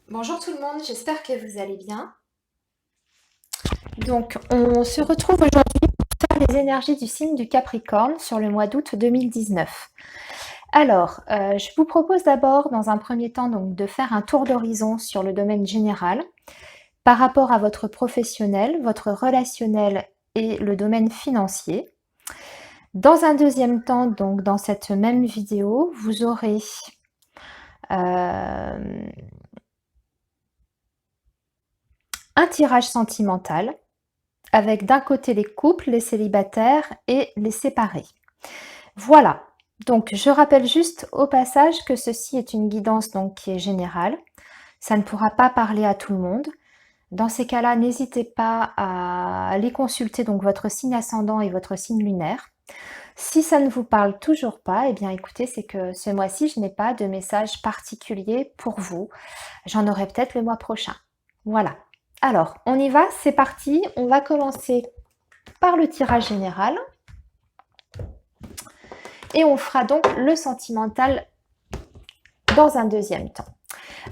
Bonjour tout le monde, j'espère que vous allez bien. Donc, on se retrouve aujourd'hui pour faire les énergies du signe du Capricorne sur le mois d'août 2019. Alors, je vous propose d'abord, dans un premier temps, donc, de faire un tour d'horizon sur le domaine général par rapport à votre professionnel, votre relationnel et le domaine financier. Dans un deuxième temps, donc dans cette même vidéo, vous aurez un tirage sentimental avec d'un côté les couples, les célibataires et les séparés. Voilà, donc je rappelle juste au passage que ceci est une guidance donc qui est générale. Ça ne pourra pas parler à tout le monde. Dans ces cas-là, n'hésitez pas à aller consulter donc votre signe ascendant et votre signe lunaire. Si ça ne vous parle toujours pas, eh bien écoutez, c'est que ce mois-ci, je n'ai pas de message particulier pour vous. J'en aurai peut-être le mois prochain. Voilà. Alors, on y va, c'est parti. On va commencer par le tirage général. Et on fera donc le sentimental dans un deuxième temps.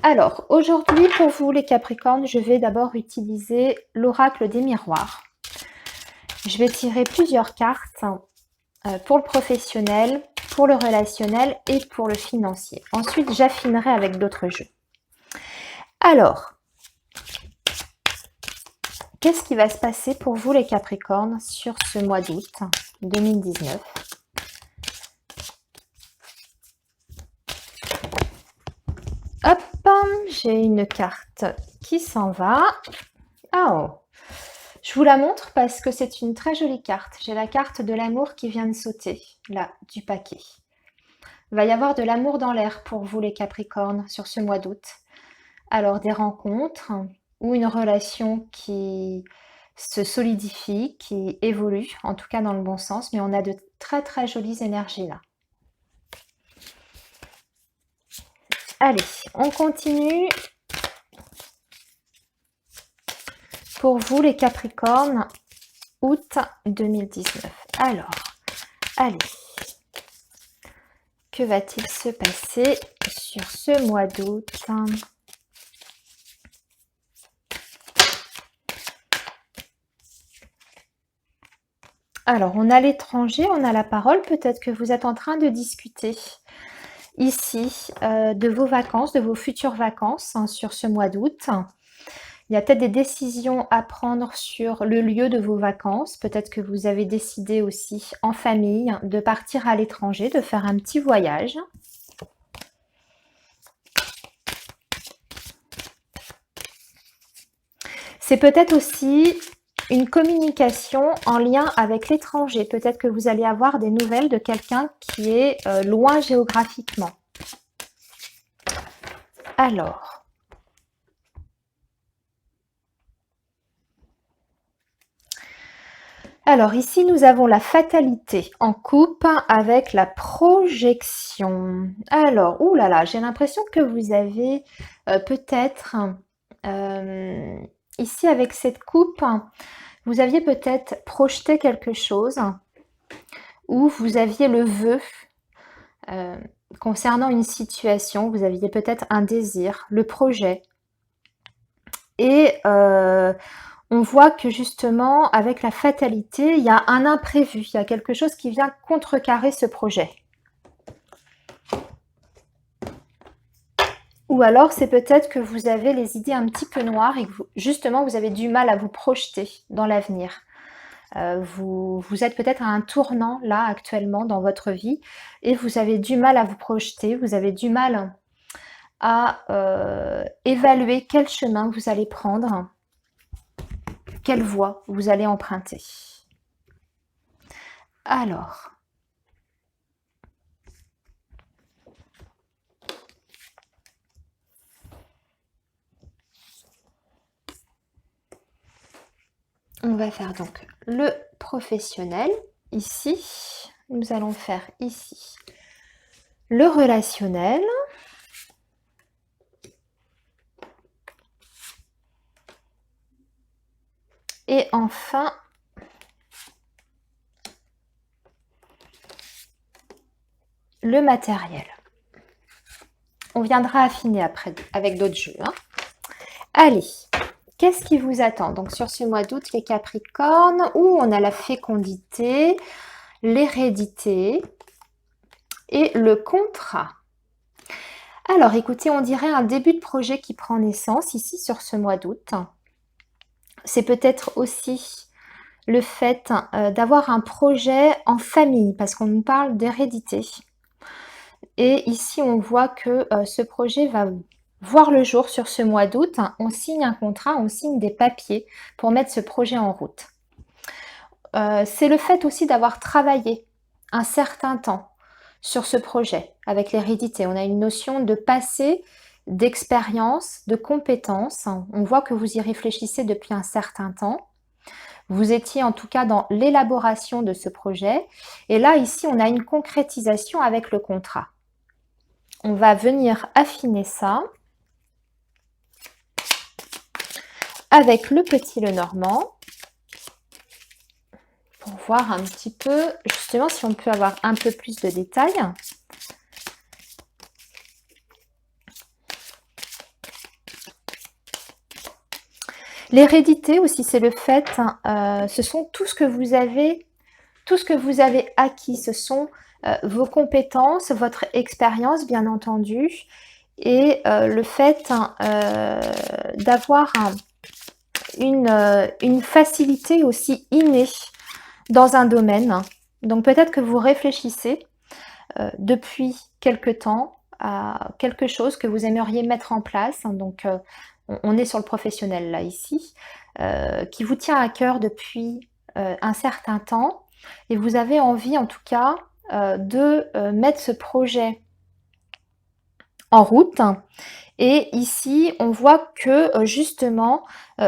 Alors, aujourd'hui, pour vous les Capricornes, je vais d'abord utiliser l'oracle des miroirs. Je vais tirer plusieurs cartes pour le professionnel, pour le relationnel et pour le financier. Ensuite, j'affinerai avec d'autres jeux. Alors, qu'est-ce qui va se passer pour vous les Capricornes sur ce mois d'août 2019 ? Hop, j'ai une carte qui s'en va. Oh, je vous la montre parce que c'est une très jolie carte. J'ai la carte de l'amour qui vient de sauter, là, du paquet. Il va y avoir de l'amour dans l'air pour vous les Capricornes sur ce mois d'août. Alors des rencontres ou une relation qui se solidifie, qui évolue, en tout cas dans le bon sens, mais on a de très très jolies énergies là. Allez, on continue. Pour vous les Capricornes, août 2019. Alors, allez, que va-t-il se passer sur ce mois d'août ? Alors, on a l'étranger, on a la parole. Peut-être que vous êtes en train de discuter ici de vos vacances, de vos futures vacances sur ce mois d'août. Il y a peut-être des décisions à prendre sur le lieu de vos vacances. Peut-être que vous avez décidé aussi en famille de partir à l'étranger, de faire un petit voyage. C'est peut-être aussi une communication en lien avec l'étranger. Peut-être que vous allez avoir des nouvelles de quelqu'un qui est loin géographiquement. Alors ici, nous avons la fatalité en coupe avec la projection. Alors, oulala, j'ai l'impression que vous avez peut-être, ici avec cette coupe, vous aviez peut-être projeté quelque chose ou vous aviez le vœu concernant une situation, vous aviez peut-être un désir, le projet. Et on voit que justement, avec la fatalité, il y a un imprévu, il y a quelque chose qui vient contrecarrer ce projet. Ou alors, c'est peut-être que vous avez les idées un petit peu noires et que justement, vous avez du mal à vous projeter dans l'avenir. Vous êtes peut-être à un tournant là actuellement dans votre vie et vous avez du mal à vous projeter, vous avez du mal à évaluer quel chemin vous allez prendre, quelle voie vous allez emprunter. Alors, on va faire donc le professionnel ici. Nous allons faire ici le relationnel. Et enfin, le matériel. On viendra affiner après avec d'autres jeux. Allez, qu'est-ce qui vous attend? Donc sur ce mois d'août, les Capricornes, où on a la fécondité, l'hérédité et le contrat. Alors écoutez, on dirait un début de projet qui prend naissance ici sur ce mois d'août. C'est peut-être aussi le fait d'avoir un projet en famille, parce qu'on nous parle d'hérédité. Et ici, on voit que ce projet va voir le jour sur ce mois d'août. On signe un contrat, on signe des papiers pour mettre ce projet en route. C'est le fait aussi d'avoir travaillé un certain temps sur ce projet avec l'hérédité. On a une notion de passé, d'expérience, de compétences. On voit que vous y réfléchissez depuis un certain temps. Vous étiez en tout cas dans l'élaboration de ce projet. Et là, ici, on a une concrétisation avec le contrat. On va venir affiner ça avec le petit Lenormand pour voir un petit peu, justement, si on peut avoir un peu plus de détails. L'hérédité aussi, c'est le fait, ce sont tout ce que vous avez acquis, ce sont vos compétences, votre expérience, bien entendu, et le fait d'avoir une facilité aussi innée dans un domaine. Donc peut-être que vous réfléchissez depuis quelque temps à quelque chose que vous aimeriez mettre en place. Donc on est sur le professionnel là ici, qui vous tient à cœur depuis un certain temps, et vous avez envie en tout cas de mettre ce projet en route. Et ici, on voit que justement,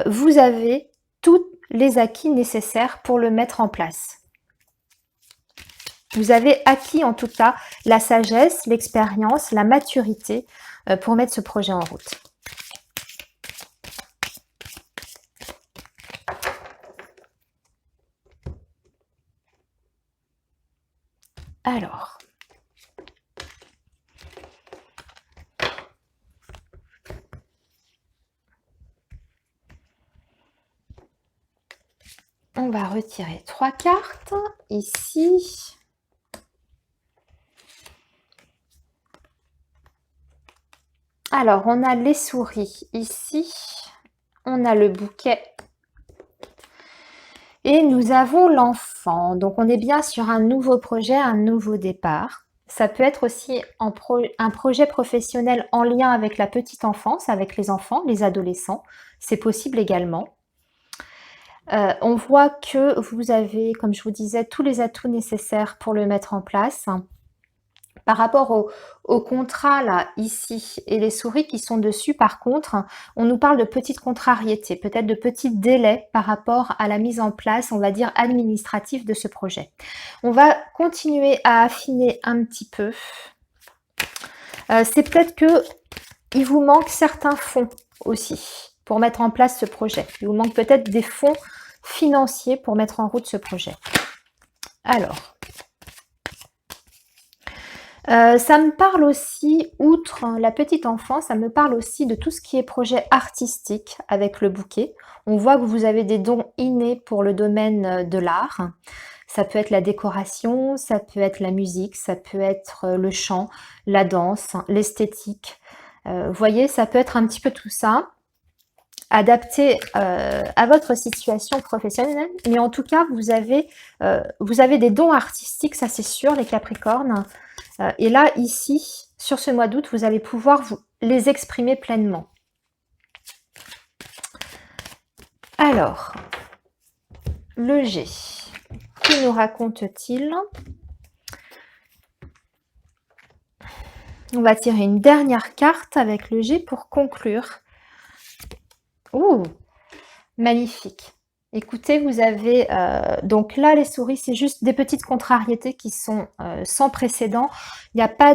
vous avez tous les acquis nécessaires pour le mettre en place. Vous avez acquis en tout cas la sagesse, l'expérience, la maturité pour mettre ce projet en route. Alors, on va retirer 3 cartes ici. Alors, on a les souris ici, on a le bouquet et nous avons l'enfant. Donc, on est bien sur un nouveau projet, un nouveau départ. Ça peut être aussi un projet professionnel en lien avec la petite enfance, avec les enfants, les adolescents. C'est possible également. On voit que vous avez, comme je vous disais, tous les atouts nécessaires pour le mettre en place. Par rapport au contrat là, ici, et les souris qui sont dessus, par contre, on nous parle de petites contrariétés, peut-être de petits délais par rapport à la mise en place, on va dire, administrative de ce projet. On va continuer à affiner un petit peu. C'est peut-être qu'il vous manque certains fonds aussi pour mettre en place ce projet. Il vous manque peut-être des fonds financiers pour mettre en route ce projet. Alors, ça me parle aussi, outre la petite enfance, ça me parle aussi de tout ce qui est projet artistique avec le bouquet. On voit que vous avez des dons innés pour le domaine de l'art. Ça peut être la décoration, ça peut être la musique, ça peut être le chant, la danse, l'esthétique. Vous voyez, ça peut être un petit peu tout ça, adapté à votre situation professionnelle. Mais en tout cas, vous avez des dons artistiques, ça c'est sûr, les Capricornes. Et là, ici, sur ce mois d'août, vous allez pouvoir les exprimer pleinement. Alors, le G, que nous raconte-t-il? On va tirer une dernière carte avec le G pour conclure. Ouh, magnifique. Écoutez, vous avez donc là, les souris, c'est juste des petites contrariétés qui sont sans précédent. Il n'y a pas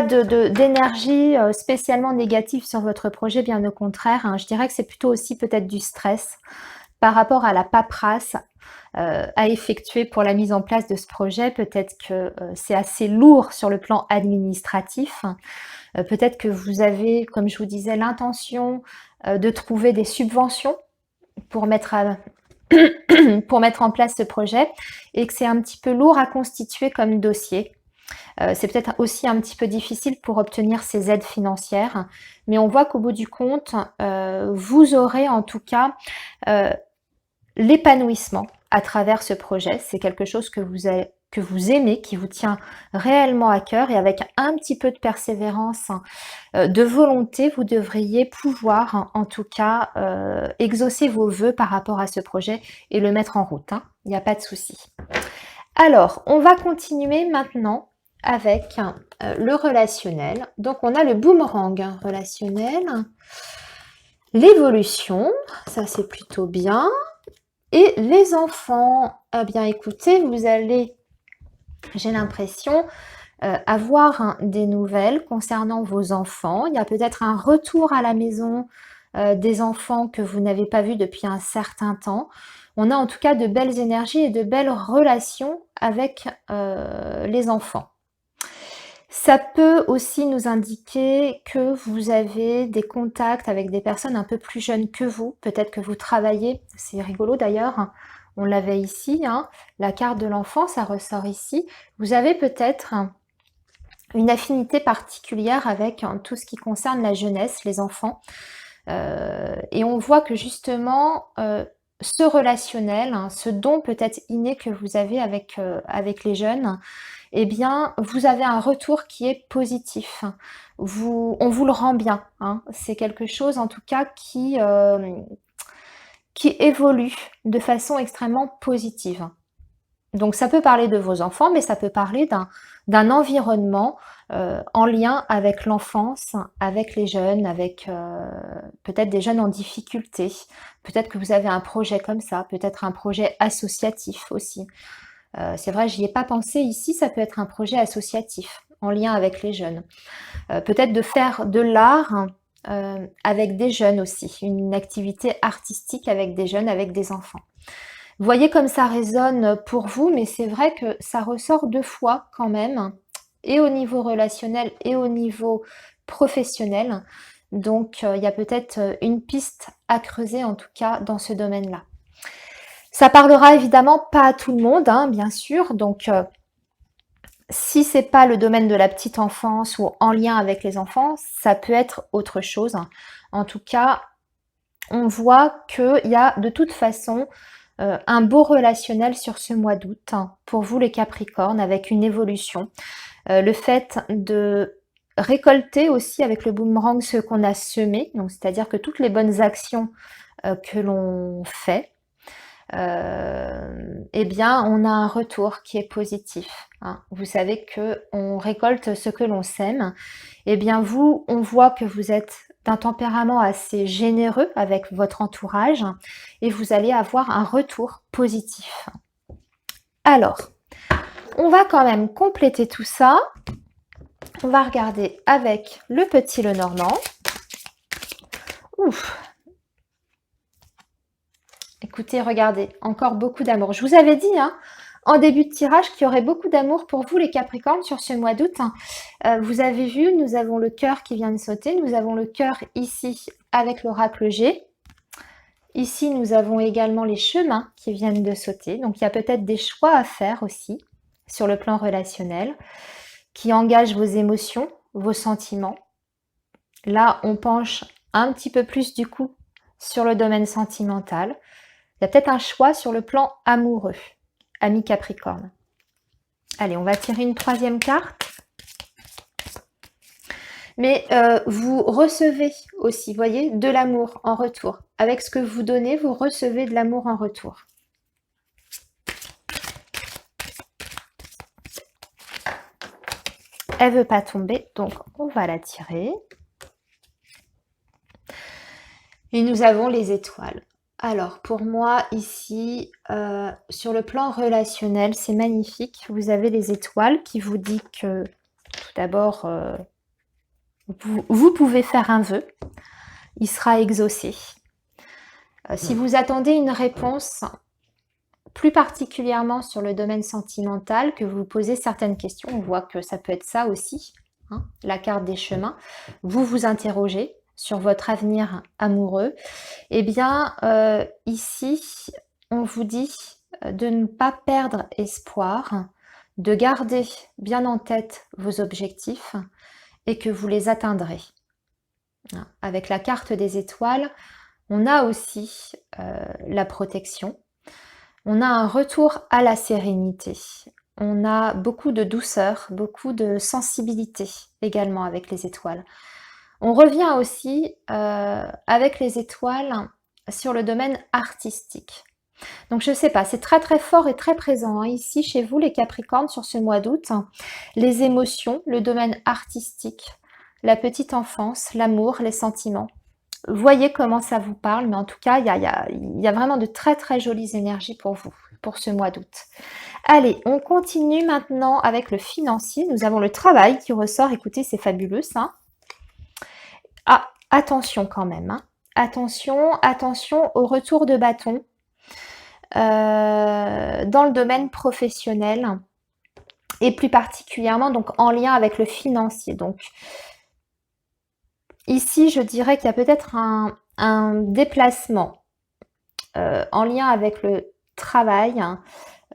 d'énergie spécialement négative sur votre projet, bien au contraire. Hein. Je dirais que c'est plutôt aussi peut-être du stress par rapport à la paperasse à effectuer pour la mise en place de ce projet. Peut-être que c'est assez lourd sur le plan administratif. Peut-être que vous avez, comme je vous disais, l'intention de trouver des subventions pour mettre pour mettre en place ce projet et que c'est un petit peu lourd à constituer comme dossier. C'est peut-être aussi un petit peu difficile pour obtenir ces aides financières, mais on voit qu'au bout du compte, vous aurez en tout cas l'épanouissement à travers ce projet. C'est quelque chose que vous aimez, qui vous tient réellement à cœur, et avec un petit peu de persévérance, de volonté, vous devriez pouvoir en tout cas exaucer vos vœux par rapport à ce projet et le mettre en route, hein. Il n'y a pas de souci. Alors, on va continuer maintenant avec le relationnel. Donc, on a le boomerang relationnel, l'évolution, ça c'est plutôt bien. Et les enfants, eh bien écoutez, vous allez, j'ai l'impression, avoir des nouvelles concernant vos enfants. Il y a peut-être un retour à la maison des enfants que vous n'avez pas vus depuis un certain temps. On a en tout cas de belles énergies et de belles relations avec les enfants. Ça peut aussi nous indiquer que vous avez des contacts avec des personnes un peu plus jeunes que vous. Peut-être que vous travaillez, c'est rigolo d'ailleurs, on l'avait ici, hein, la carte de l'enfant, ça ressort ici. Vous avez peut-être une affinité particulière avec tout ce qui concerne la jeunesse, les enfants. Et on voit que justement, ce relationnel, hein, ce don peut-être inné que vous avez avec les jeunes, eh bien, vous avez un retour qui est positif. On vous le rend bien, hein. C'est quelque chose en tout cas qui évolue de façon extrêmement positive. Donc ça peut parler de vos enfants, mais ça peut parler d'un environnement en lien avec l'enfance, avec les jeunes, avec peut-être des jeunes en difficulté. Peut-être que vous avez un projet comme ça, peut-être un projet associatif aussi. C'est vrai, j'y ai pas pensé ici, ça peut être un projet associatif en lien avec les jeunes. Peut-être de faire de l'art avec des jeunes aussi, une activité artistique avec des jeunes, avec des enfants. Vous voyez comme ça résonne pour vous, mais c'est vrai que ça ressort 2 fois quand même, et au niveau relationnel et au niveau professionnel. Donc il y a peut-être une piste à creuser en tout cas dans ce domaine-là. Ça parlera évidemment pas à tout le monde, hein, bien sûr. Donc si c'est pas le domaine de la petite enfance ou en lien avec les enfants, ça peut être autre chose. En tout cas, on voit qu'il y a de toute façon un beau relationnel sur ce mois d'août, hein, pour vous les Capricornes, avec une évolution. Le fait de récolter aussi avec le boomerang ce qu'on a semé, donc c'est-à-dire que toutes les bonnes actions que l'on fait, eh bien on a un retour qui est positif, hein. Vous savez que on récolte ce que l'on sème. Eh bien vous, on voit que vous êtes d'un tempérament assez généreux avec votre entourage et vous allez avoir un retour positif. Alors, on va quand même compléter tout ça. On va regarder avec le petit Lenormand. Ouf! Écoutez, regardez, encore beaucoup d'amour. Je vous avais dit, hein, en début de tirage, qu'il y aurait beaucoup d'amour pour vous les Capricornes sur ce mois d'août. Vous avez vu, nous avons le cœur qui vient de sauter. Nous avons le cœur ici avec l'oracle G. Ici, nous avons également les chemins qui viennent de sauter. Donc, il y a peut-être des choix à faire aussi sur le plan relationnel qui engagent vos émotions, vos sentiments. Là, on penche un petit peu plus du coup sur le domaine sentimental. Il y a peut-être un choix sur le plan amoureux, ami Capricorne. Allez, on va tirer une troisième carte. Mais vous recevez aussi, vous voyez, de l'amour en retour. Avec ce que vous donnez, vous recevez de l'amour en retour. Elle ne veut pas tomber, donc on va la tirer. Et nous avons les étoiles. Alors, pour moi, ici, sur le plan relationnel, c'est magnifique. Vous avez les étoiles qui vous dit que, tout d'abord, vous pouvez faire un vœu. Il sera exaucé. Si vous attendez une réponse, plus particulièrement sur le domaine sentimental, que vous vous posez certaines questions, on voit que ça peut être ça aussi. hein, la carte des chemins, vous vous interrogez sur votre avenir amoureux, eh bien, ici, on vous dit de ne pas perdre espoir, de garder bien en tête vos objectifs et que vous les atteindrez. Avec la carte des étoiles, on a aussi la protection, on a un retour à la sérénité, on a beaucoup de douceur, beaucoup de sensibilité également avec les étoiles. On revient aussi avec les étoiles sur le domaine artistique. Donc je ne sais pas, c'est très très fort et très présent hein, ici chez vous les Capricornes sur ce mois d'août. Les émotions, le domaine artistique, la petite enfance, l'amour, les sentiments. Voyez comment ça vous parle, mais en tout cas, il y a vraiment de très très jolies énergies pour vous, pour ce mois d'août. Allez, on continue maintenant avec le financier. Nous avons le travail qui ressort. Écoutez, c'est fabuleux ça. Ah, attention quand même. Hein. Attention, attention au retour de bâton dans le domaine professionnel et plus particulièrement donc en lien avec le financier. Donc ici, je dirais qu'il y a peut-être un déplacement en lien avec le travail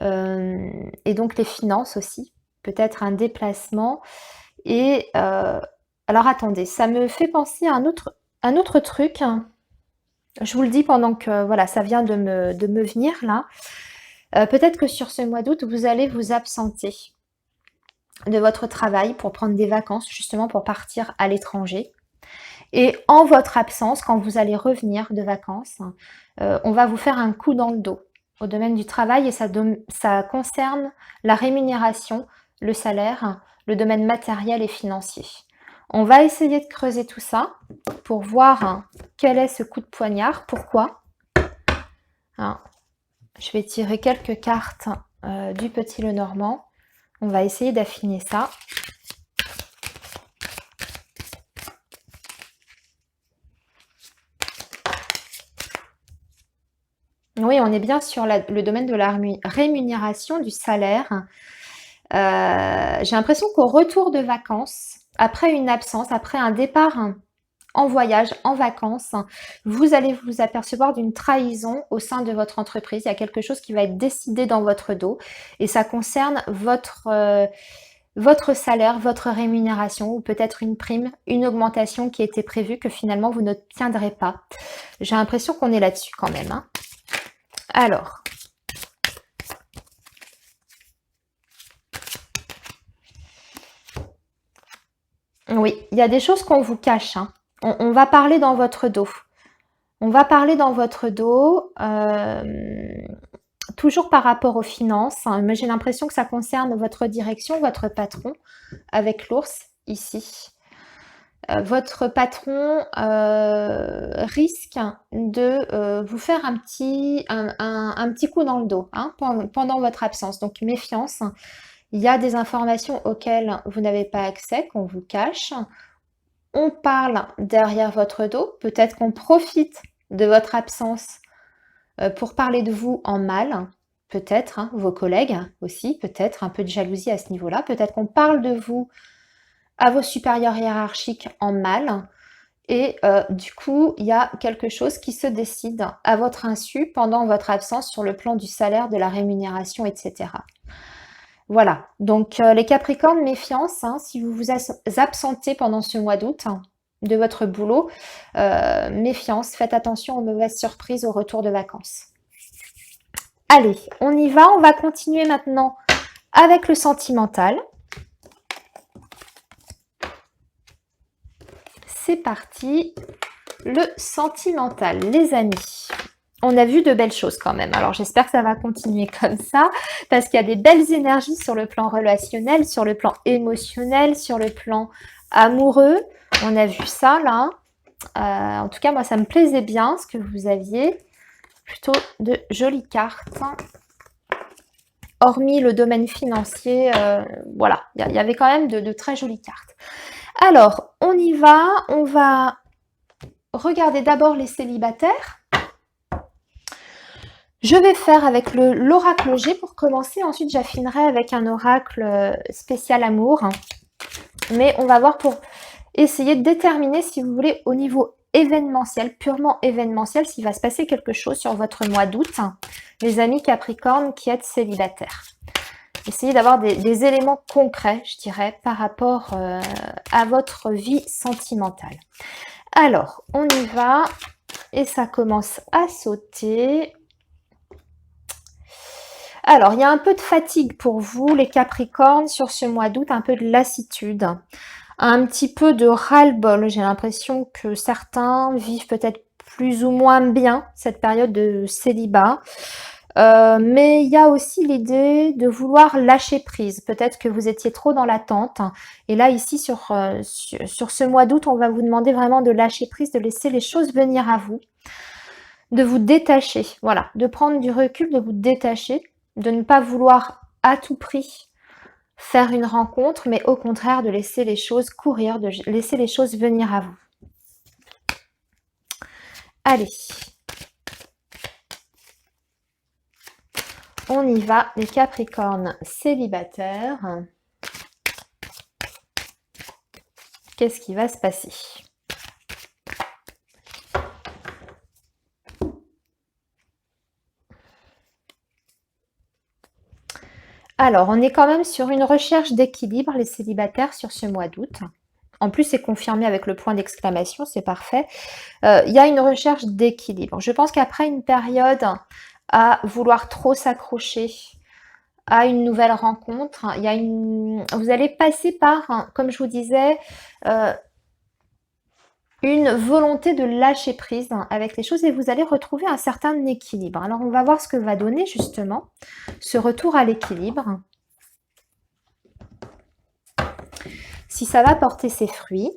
et donc les finances aussi. Peut-être un déplacement. Et alors attendez, ça me fait penser à un autre truc. Je vous le dis pendant que voilà, ça vient de me venir là. Peut-être que sur ce mois d'août, vous allez vous absenter de votre travail pour prendre des vacances, justement pour partir à l'étranger. Et en votre absence, quand vous allez revenir de vacances, on va vous faire un coup dans le dos au domaine du travail et ça concerne la rémunération, le salaire, le domaine matériel et financier. On va essayer de creuser tout ça pour voir quel est ce coup de poignard, pourquoi. Alors, je vais tirer quelques cartes du Petit Lenormand. On va essayer d'affiner ça. Oui, on est bien sur le domaine de la rémunération du salaire. J'ai l'impression qu'au retour de vacances, après une absence, après un départ en voyage, en vacances, vous allez vous apercevoir d'une trahison au sein de votre entreprise. Il y a quelque chose qui va être décidé dans votre dos et ça concerne votre salaire, votre rémunération ou peut-être une prime, une augmentation qui était prévue que finalement vous n'obtiendrez pas. J'ai l'impression qu'on est là-dessus quand même. Hein. Alors, oui, il y a des choses qu'on vous cache. Hein. On va parler dans votre dos. On va parler dans votre dos, toujours par rapport aux finances. Hein, mais j'ai l'impression que ça concerne votre direction, votre patron, avec l'ours ici. Votre patron risque de vous faire un petit coup dans le dos hein, pendant votre absence. Donc méfiance, il y a des informations auxquelles vous n'avez pas accès, qu'on vous cache. On parle derrière votre dos, peut-être qu'on profite de votre absence pour parler de vous en mal, peut-être, hein, vos collègues aussi, peut-être un peu de jalousie à ce niveau-là, peut-être qu'on parle de vous à vos supérieurs hiérarchiques en mal, et du coup, il y a quelque chose qui se décide à votre insu pendant votre absence sur le plan du salaire, de la rémunération, etc. Voilà, donc les Capricornes, méfiance, hein, si vous vous absentez pendant ce mois d'août hein, de votre boulot, méfiance, faites attention aux mauvaises surprises au retour de vacances. Allez, on y va, on va continuer maintenant avec le sentimental. C'est parti, le sentimental, les amis. On a vu de belles choses quand même. Alors j'espère que ça va continuer comme ça parce qu'il y a des belles énergies sur le plan relationnel, sur le plan émotionnel, sur le plan amoureux. On a vu ça là. En tout cas, moi, ça me plaisait bien ce que vous aviez. Plutôt de jolies cartes. Hormis le domaine financier, voilà, il y avait quand même de très jolies cartes. Alors, on y va. On va regarder d'abord les célibataires. Je vais faire avec l'oracle G pour commencer. Ensuite, j'affinerai avec un oracle spécial amour. Mais on va voir pour essayer de déterminer, si vous voulez, au niveau événementiel, purement événementiel, s'il va se passer quelque chose sur votre mois d'août, les amis Capricorne qui êtes célibataires. Essayez d'avoir des éléments concrets, je dirais, par rapport à votre vie sentimentale. Alors, on y va et ça commence à sauter. Alors, il y a un peu de fatigue pour vous, les Capricornes, sur ce mois d'août, un peu de lassitude, un petit peu de ras-le-bol. J'ai l'impression que certains vivent peut-être plus ou moins bien cette période de célibat. Mais il y a aussi l'idée de vouloir lâcher prise. Peut-être que vous étiez trop dans l'attente. Et là, ici, sur ce mois d'août, on va vous demander vraiment de lâcher prise, de laisser les choses venir à vous, de vous détacher. Voilà, de prendre du recul, de vous détacher, de ne pas vouloir à tout prix faire une rencontre, mais au contraire de laisser les choses courir, de laisser les choses venir à vous. Allez. On y va, les Capricornes célibataires. Qu'est-ce qui va se passer? Alors, on est quand même sur une recherche d'équilibre, les célibataires, sur ce mois d'août. En plus, c'est confirmé avec le point d'exclamation, c'est parfait. Il y a une recherche d'équilibre. Je pense qu'après une période à vouloir trop s'accrocher à une nouvelle rencontre, vous allez passer par, comme je vous disais, une volonté de lâcher prise avec les choses et vous allez retrouver un certain équilibre. Alors, on va voir ce que va donner justement ce retour à l'équilibre. Si ça va porter ses fruits.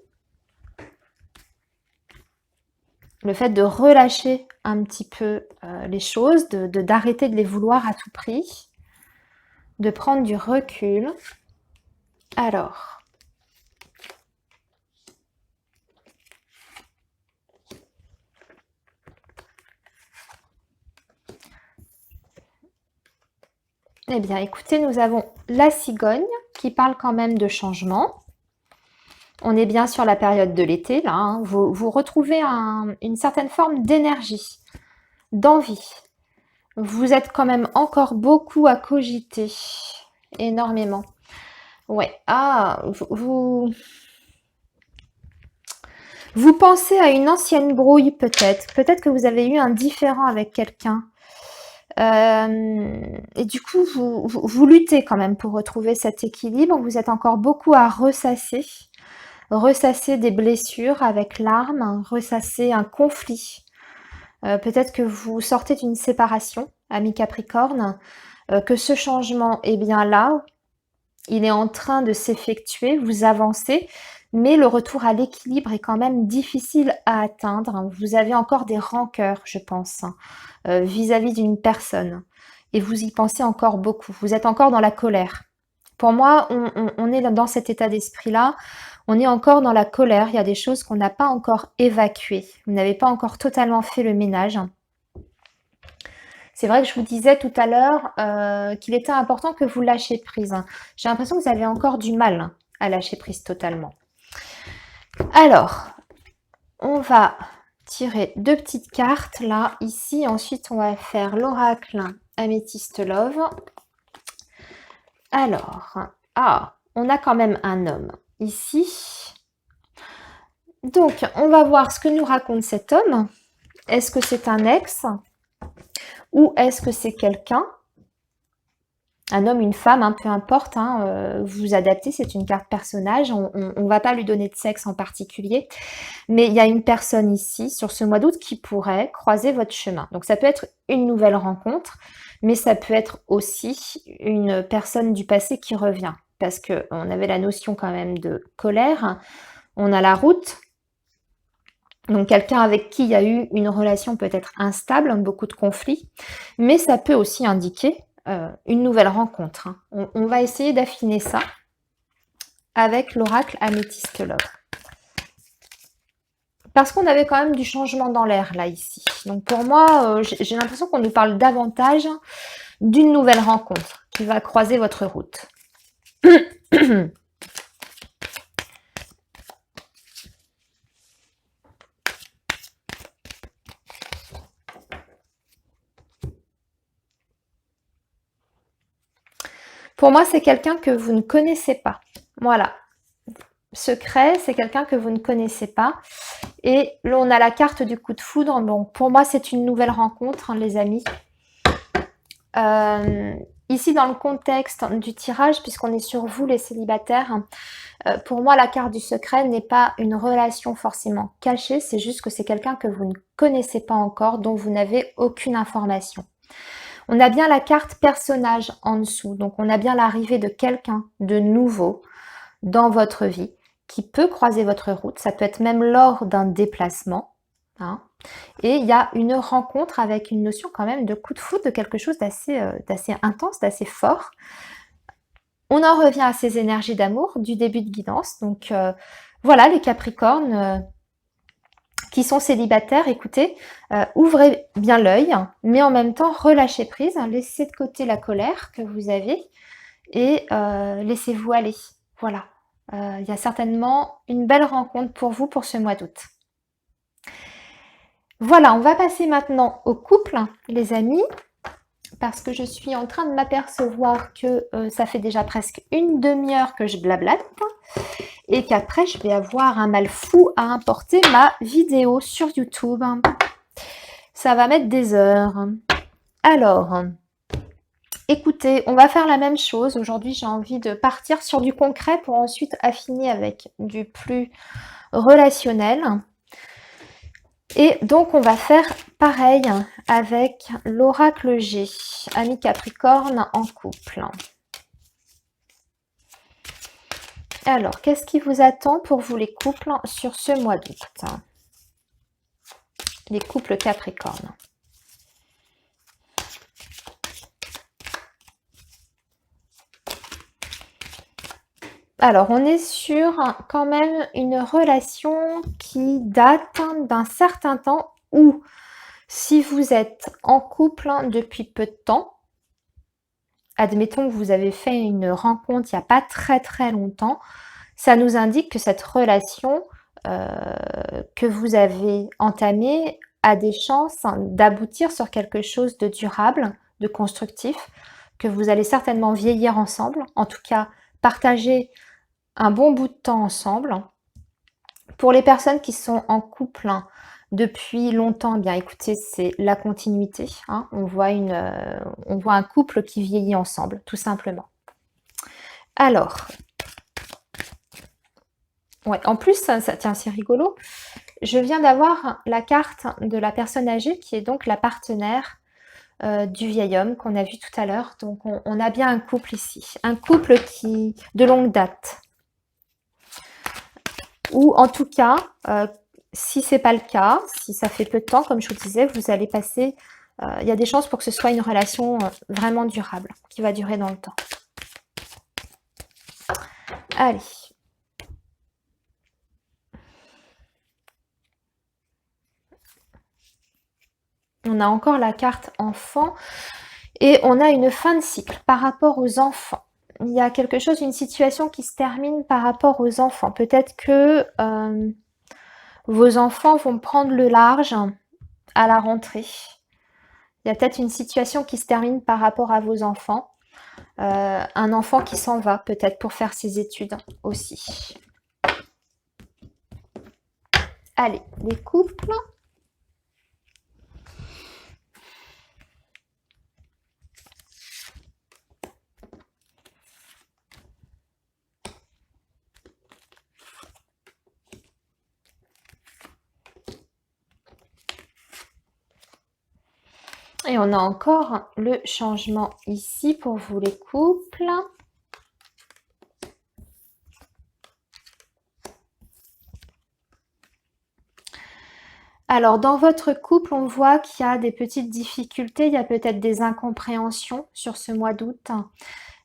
Le fait de relâcher un petit peu les choses, d'arrêter de les vouloir à tout prix, de prendre du recul. Alors, eh bien, écoutez, nous avons la cigogne qui parle quand même de changement. On est bien sur la période de l'été, là. Hein. Vous retrouvez une certaine forme d'énergie, d'envie. Vous êtes quand même encore beaucoup à cogiter, énormément. Ouais, vous pensez à une ancienne brouille peut-être. Peut-être que vous avez eu un différend avec quelqu'un. Et du coup, vous luttez quand même pour retrouver cet équilibre. Vous êtes encore beaucoup à ressasser. Ressasser des blessures avec larmes, ressasser un conflit. Peut-être que vous sortez d'une séparation, ami Capricorne, que ce changement est bien là. Il est en train de s'effectuer, vous avancez, mais le retour à l'équilibre est quand même difficile à atteindre. Vous avez encore des rancœurs, je pense, vis-à-vis d'une personne. Et vous y pensez encore beaucoup. Vous êtes encore dans la colère. Pour moi, on est dans cet état d'esprit-là. On est encore dans la colère. Il y a des choses qu'on n'a pas encore évacuées. Vous n'avez pas encore totalement fait le ménage. C'est vrai que je vous disais tout à l'heure qu'il était important que vous lâchiez prise. J'ai l'impression que vous avez encore du mal à lâcher prise totalement. Alors, on va tirer deux petites cartes là, ici. Ensuite, on va faire l'oracle Améthyste Love. Alors, on a quand même un homme ici. Donc, on va voir ce que nous raconte cet homme. Est-ce que c'est un ex ? Ou est-ce que c'est quelqu'un, un homme, une femme, hein, peu importe, hein, vous vous adaptez, c'est une carte personnage, on ne va pas lui donner de sexe en particulier, mais il y a une personne ici, sur ce mois d'août, qui pourrait croiser votre chemin. Donc ça peut être une nouvelle rencontre, mais ça peut être aussi une personne du passé qui revient, parce qu'on avait la notion quand même de colère, on a la route. Donc quelqu'un avec qui il y a eu une relation peut-être instable, beaucoup de conflits, mais ça peut aussi indiquer une nouvelle rencontre. Hein. On va essayer d'affiner ça avec l'oracle Améthyste Love. Parce qu'on avait quand même du changement dans l'air là ici. Donc pour moi, j'ai l'impression qu'on nous parle davantage d'une nouvelle rencontre qui va croiser votre route. Pour moi, c'est quelqu'un que vous ne connaissez pas. Voilà. Secret, c'est quelqu'un que vous ne connaissez pas. Et là, on a la carte du coup de foudre. Donc, pour moi, c'est une nouvelle rencontre, hein, les amis. Ici, dans le contexte du tirage, puisqu'on est sur vous, les célibataires, pour moi, la carte du secret n'est pas une relation forcément cachée. C'est juste que c'est quelqu'un que vous ne connaissez pas encore, dont vous n'avez aucune information. On a bien la carte personnage en dessous. Donc, on a bien l'arrivée de quelqu'un de nouveau dans votre vie qui peut croiser votre route. Ça peut être même lors d'un déplacement. Hein. Et il y a une rencontre avec une notion quand même de coup de foudre, de quelque chose d'assez intense, d'assez fort. On en revient à ces énergies d'amour du début de guidance. Donc voilà, les Capricornes qui sont célibataires, écoutez, ouvrez bien l'œil, mais en même temps relâchez prise, hein, laissez de côté la colère que vous avez et laissez-vous aller. Voilà. Il y a certainement une belle rencontre pour vous pour ce mois d'août. Voilà, on va passer maintenant au couple, les amis, parce que je suis en train de m'apercevoir que ça fait déjà presque une demi-heure que je blablate et qu'après je vais avoir un mal fou à importer ma vidéo sur YouTube. Ça va mettre des heures. Alors, écoutez, on va faire la même chose. Aujourd'hui, j'ai envie de partir sur du concret pour ensuite affiner avec du plus relationnel. Et donc, on va faire pareil avec l'oracle G, ami Capricorne en couple. Alors, qu'est-ce qui vous attend pour vous les couples sur ce mois d'août? Les couples Capricorne. Alors, on est sur quand même une relation qui date d'un certain temps où, si vous êtes en couple depuis peu de temps, admettons que vous avez fait une rencontre il n'y a pas très longtemps, ça nous indique que cette relation que vous avez entamée a des chances d'aboutir sur quelque chose de durable, de constructif, que vous allez certainement vieillir ensemble, en tout cas partager un bon bout de temps ensemble. Pour les personnes qui sont en couple depuis longtemps, eh bien écoutez, c'est la continuité. Hein. On voit un couple qui vieillit ensemble, tout simplement. Alors, ouais, en plus, tiens, c'est rigolo. Je viens d'avoir la carte de la personne âgée qui est donc la partenaire du vieil homme qu'on a vu tout à l'heure. Donc, on a bien un couple ici. Un couple qui de longue date. Ou en tout cas, si c'est pas le cas, si ça fait peu de temps, comme je vous disais, vous allez passer... il y a des chances pour que ce soit une relation vraiment durable, qui va durer dans le temps. Allez. On a encore la carte enfant et on a une fin de cycle par rapport aux enfants. Il y a quelque chose, une situation qui se termine par rapport aux enfants. Peut-être que vos enfants vont prendre le large à la rentrée. Il y a peut-être une situation qui se termine par rapport à vos enfants. Un enfant qui s'en va peut-être pour faire ses études aussi. Allez, les couples. Et on a encore le changement ici pour vous les couples. Alors, dans votre couple, on voit qu'il y a des petites difficultés, il y a peut-être des incompréhensions sur ce mois d'août.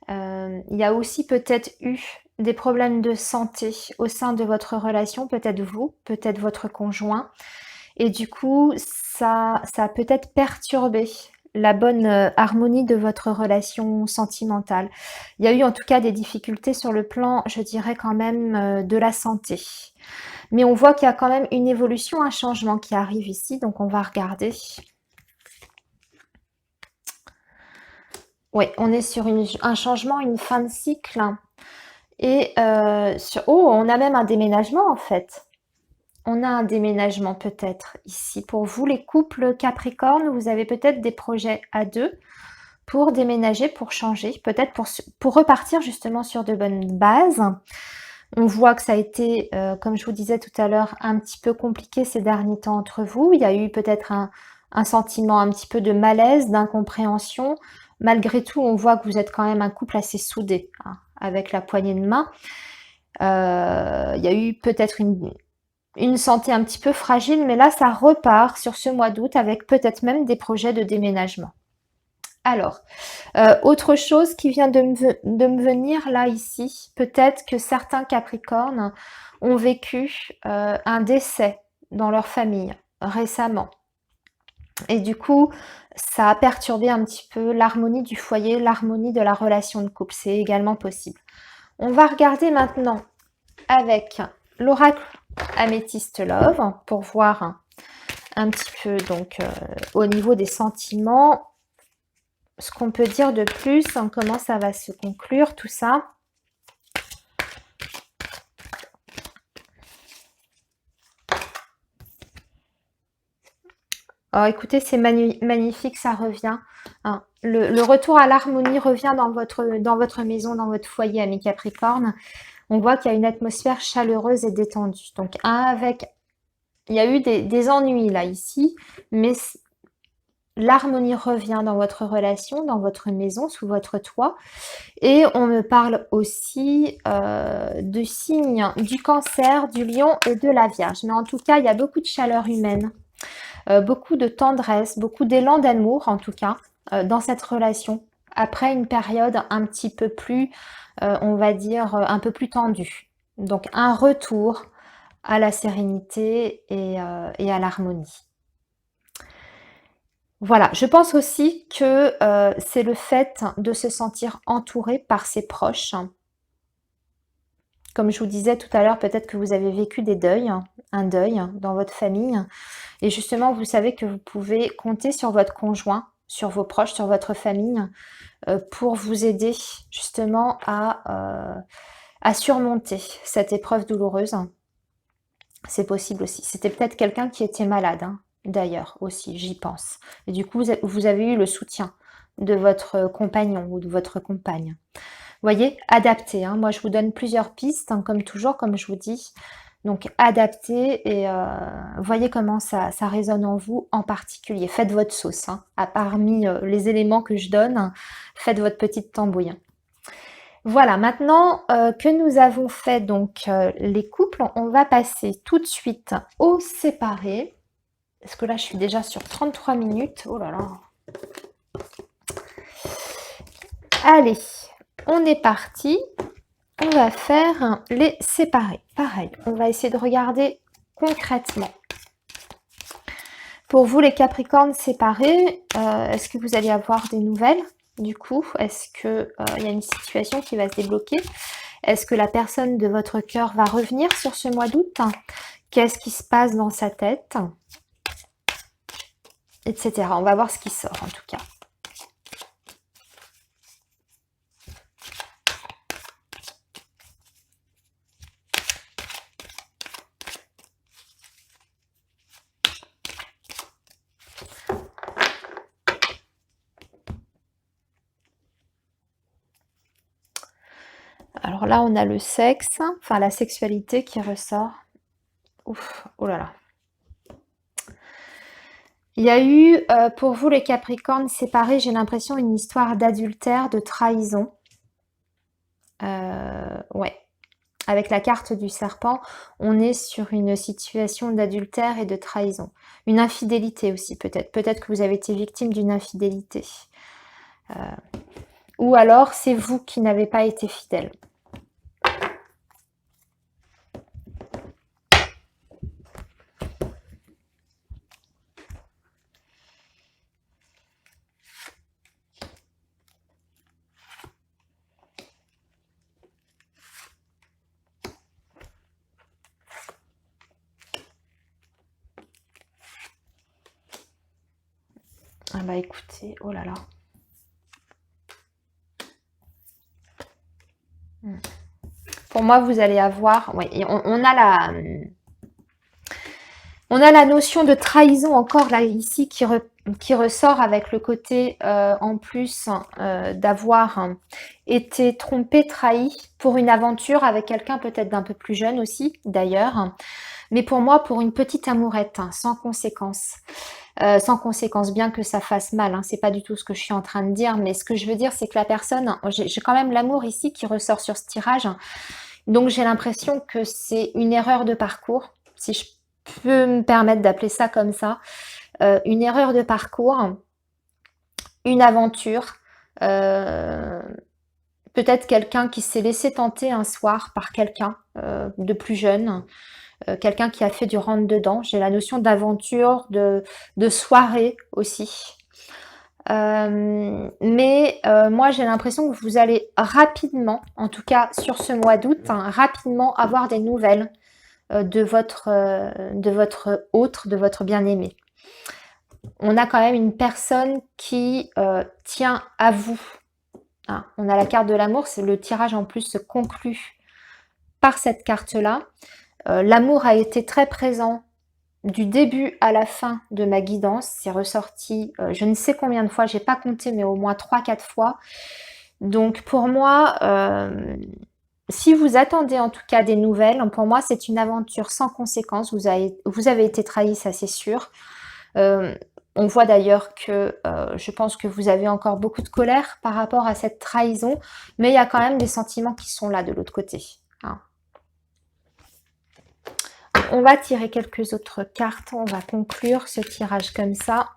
Il y a aussi peut-être eu des problèmes de santé au sein de votre relation, peut-être vous, peut-être votre conjoint. Et du coup, ça a peut-être perturbé la bonne harmonie de votre relation sentimentale. Il y a eu en tout cas des difficultés sur le plan, je dirais quand même, de la santé. Mais on voit qu'il y a quand même une évolution, un changement qui arrive ici, donc on va regarder. Oui, on est sur un changement, une fin de cycle. Et oh, on a même un déménagement en fait. On a un déménagement peut-être ici. Pour vous, les couples Capricorne, vous avez peut-être des projets à deux pour déménager, pour changer, peut-être pour repartir justement sur de bonnes bases. On voit que ça a été, comme je vous disais tout à l'heure, un petit peu compliqué ces derniers temps entre vous. Il y a eu peut-être un sentiment un petit peu de malaise, d'incompréhension. Malgré tout, on voit que vous êtes quand même un couple assez soudé, hein, avec la poignée de main. Il y a eu peut-être une santé un petit peu fragile, mais là, ça repart sur ce mois d'août avec peut-être même des projets de déménagement. Alors, autre chose qui vient de me venir là ici, peut-être que certains Capricornes ont vécu un décès dans leur famille récemment. Et du coup, ça a perturbé un petit peu l'harmonie du foyer, l'harmonie de la relation de couple. C'est également possible. On va regarder maintenant avec l'oracle Améthyste Love pour voir un petit peu donc au niveau des sentiments ce qu'on peut dire de plus, comment ça va se conclure tout ça. Oh, écoutez, c'est magnifique, ça revient. Hein. Le retour à l'harmonie revient dans votre maison, dans votre foyer, amis Capricorne. On voit qu'il y a une atmosphère chaleureuse et détendue. Donc, il y a eu des ennuis là, ici, mais l'harmonie revient dans votre relation, dans votre maison, sous votre toit. Et on me parle aussi du signe du Cancer, du Lion et de la Vierge. Mais en tout cas, il y a beaucoup de chaleur humaine, beaucoup de tendresse, beaucoup d'élan d'amour en tout cas, dans cette relation. Après une période un petit peu plus, on va dire, un peu plus tendue. Donc un retour à la sérénité et à l'harmonie. Voilà, je pense aussi que c'est le fait de se sentir entouré par ses proches. Comme je vous disais tout à l'heure, peut-être que vous avez vécu des deuils, un deuil dans votre famille. Et justement, vous savez que vous pouvez compter sur votre conjoint, sur vos proches, sur votre famille, pour vous aider justement à surmonter cette épreuve douloureuse. C'est possible aussi. C'était peut-être quelqu'un qui était malade, hein, d'ailleurs, aussi, j'y pense. Et du coup, vous avez eu le soutien de votre compagnon ou de votre compagne. Voyez, adaptez. Hein. Moi, je vous donne plusieurs pistes, hein, comme toujours, comme je vous dis. Donc, adaptez et voyez comment ça résonne en vous en particulier. Faites votre sauce. Hein. Parmi les éléments que je donne, faites votre petite tambouille. Voilà, maintenant que nous avons fait donc les couples, on va passer tout de suite aux séparés. Parce que là, je suis déjà sur 33 minutes. Oh là là. Allez, on est parti. On va faire les séparés. Pareil, on va essayer de regarder concrètement. Pour vous, les Capricornes séparés, est-ce que vous allez avoir des nouvelles? Du coup, est-ce qu'il y a une situation qui va se débloquer? Est-ce que la personne de votre cœur va revenir sur ce mois d'août? Qu'est-ce qui se passe dans sa tête? Etc. On va voir ce qui sort en tout cas. Alors là, on a le sexe, enfin la sexualité qui ressort. Ouf, oh là là. Il y a eu, pour vous les Capricornes séparés, j'ai l'impression une histoire d'adultère, de trahison. Ouais. Avec la carte du serpent, on est sur une situation d'adultère et de trahison. Une infidélité aussi peut-être. Peut-être que vous avez été victime d'une infidélité. Ou alors c'est vous qui n'avez pas été fidèle. Ah bah écoutez, oh là là. Pour moi, vous allez avoir... Oui, on a la notion de trahison encore là, ici, qui ressort avec le côté, en plus, d'avoir été trompé, trahi pour une aventure avec quelqu'un peut-être d'un peu plus jeune aussi, d'ailleurs. Mais pour moi, pour une petite amourette, hein, sans conséquence. Sans conséquence, bien que ça fasse mal, hein, c'est pas du tout ce que je suis en train de dire, mais ce que je veux dire, c'est que la personne, j'ai quand même l'amour ici qui ressort sur ce tirage, donc j'ai l'impression que c'est une erreur de parcours, si je peux me permettre d'appeler ça comme ça, une erreur de parcours, une aventure, peut-être quelqu'un qui s'est laissé tenter un soir par quelqu'un de plus jeune, quelqu'un qui a fait du rentre-dedans. J'ai la notion d'aventure, de soirée aussi. Moi, j'ai l'impression que vous allez rapidement, en tout cas sur ce mois d'août, hein, rapidement avoir des nouvelles de votre autre, de votre bien-aimé. On a quand même une personne qui tient à vous. Hein. On a la carte de l'amour, c'est le tirage en plus se conclut par cette carte-là. L'amour a été très présent du début à la fin de ma guidance. C'est ressorti je ne sais combien de fois, j'ai pas compté, mais au moins 3-4 fois. Donc pour moi, si vous attendez en tout cas des nouvelles, pour moi c'est une aventure sans conséquence. Vous avez été trahi, ça c'est sûr. On voit d'ailleurs que je pense que vous avez encore beaucoup de colère par rapport à cette trahison, mais il y a quand même des sentiments qui sont là de l'autre côté. Hein. On va tirer quelques autres cartes. On va conclure ce tirage comme ça.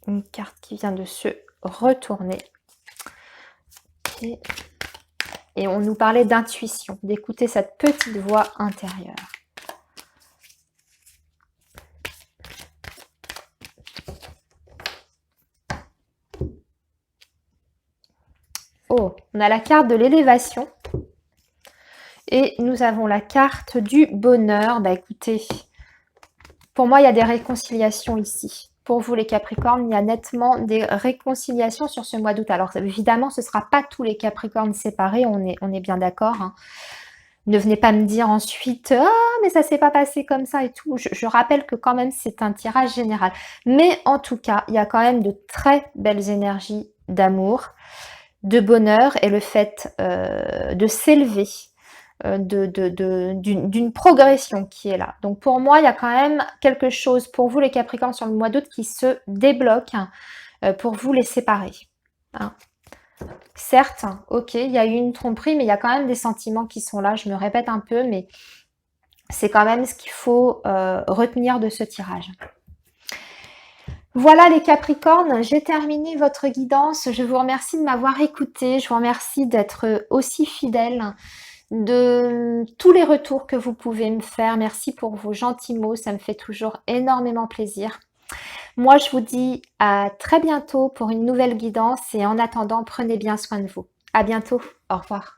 Une carte qui vient de se retourner. Et on nous parlait d'intuition, d'écouter cette petite voix intérieure. Oh, on a la carte de l'élévation. Et nous avons la carte du bonheur. Bah écoutez, pour moi, il y a des réconciliations ici. Pour vous, les Capricornes, il y a nettement des réconciliations sur ce mois d'août. Alors, évidemment, ce ne sera pas tous les Capricornes séparés, on est bien d'accord. Hein. Ne venez pas me dire ensuite « Ah, mais ça ne s'est pas passé comme ça et tout ». Je rappelle que quand même, c'est un tirage général. Mais en tout cas, il y a quand même de très belles énergies d'amour, de bonheur et le fait de s'élever, d'une progression qui est là. Donc pour moi, il y a quand même quelque chose pour vous les Capricornes sur le mois d'août qui se débloque pour vous les séparer. Hein. Certes, ok, il y a eu une tromperie, mais il y a quand même des sentiments qui sont là. Je me répète un peu, mais c'est quand même ce qu'il faut retenir de ce tirage. Voilà les Capricornes, j'ai terminé votre guidance. Je vous remercie de m'avoir écouté. Je vous remercie d'être aussi fidèle, de tous les retours que vous pouvez me faire. Merci pour vos gentils mots, ça me fait toujours énormément plaisir. Moi, je vous dis à très bientôt pour une nouvelle guidance et en attendant, prenez bien soin de vous. À bientôt, au revoir.